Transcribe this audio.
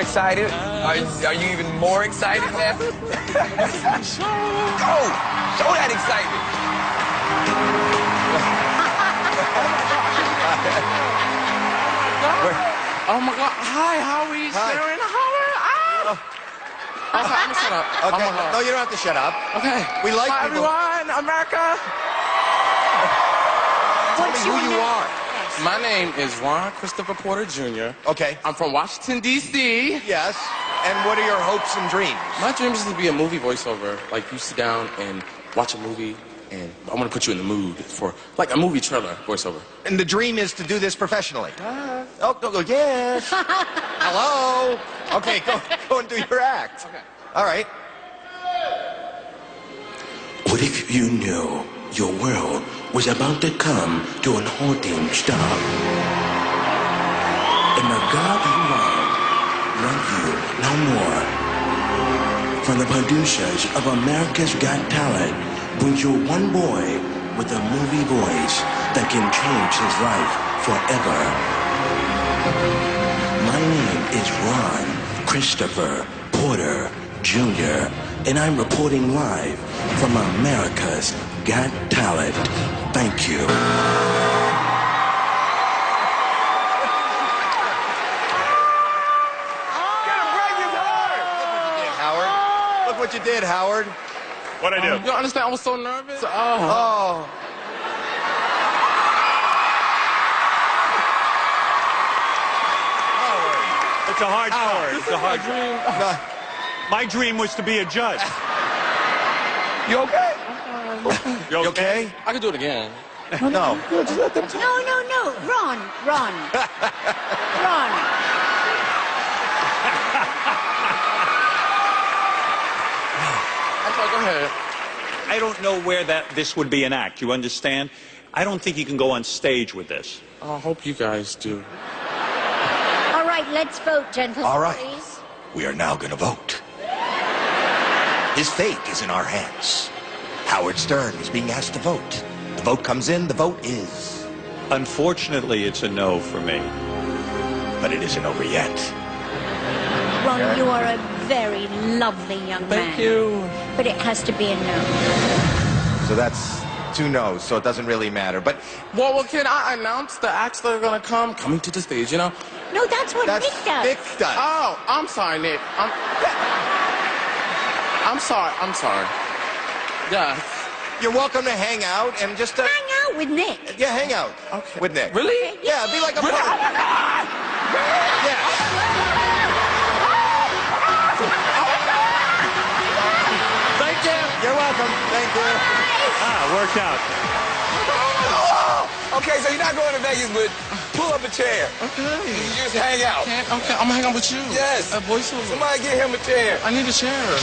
excited? Are you even more excited now? Go! Show that excitement! Oh my God! Hi, Howie, Sharon, Howard. Okay, I'm gonna shut up. Okay. Oh my God. No, you don't have to shut up. Okay. We like Hi, people. everyone, America. Tell me who you are. My name is Ron Christopher Porter Jr. Okay. I'm from Washington, D.C. Yes. And what are your hopes and dreams? My dream is to be a movie voiceover. Like, you sit down and watch a movie, and I want to put you in the mood for, like, a movie trailer voiceover. And the dream is to do this professionally? Oh, go, yes. Hello. Okay, go and do your act. Okay. All right. What if you knew your world was about to come to an halting stop? And the God you love you no more. From the producers of America's Got Talent brings you one boy with a movie voice that can change his life forever. My name is Ron Christopher Porter Jr., and I'm reporting live from America's Got Talent. Thank you. Look what you did, Howard. What'd I do? You don't understand? I was so nervous. Oh. It's a hard part. It's a hard dream. My dream was to be a judge. You okay? You okay? I could do it again. No. No, Ron. Ron. Go ahead. I don't know where this would be an act. You understand? I don't think you can go on stage with this. I hope you guys do. All right, let's vote, gentlemen, All right. please. We are now going to vote. His fate is in our hands. Howard Stern is being asked to vote. The vote comes in, the vote is. Unfortunately, it's a no for me. But it isn't over yet. Ron, you are a very lovely young man. Thank you. But it has to be a no. So that's 2 no's, so it doesn't really matter. But Well, can I announce the acts that are gonna come coming to the stage? You know? No, that's what that's Nick does. Nick does. Oh, I'm sorry, Nick. I'm sorry. I'm sorry. Yeah. You're welcome to hang out and just Hang out with Nick. yeah, hang out Okay. with Nick. Really? Yeah, be like a Really? partner. Oh my God! Yeah. Thank you. You're welcome. Thank you. Worked out. Oh, okay, so you're not going to Vegas, but pull up a chair. Okay. You just hang out. Okay, I'm gonna hang out with you. Yes. A voiceover. Somebody get him a chair. I need a chair.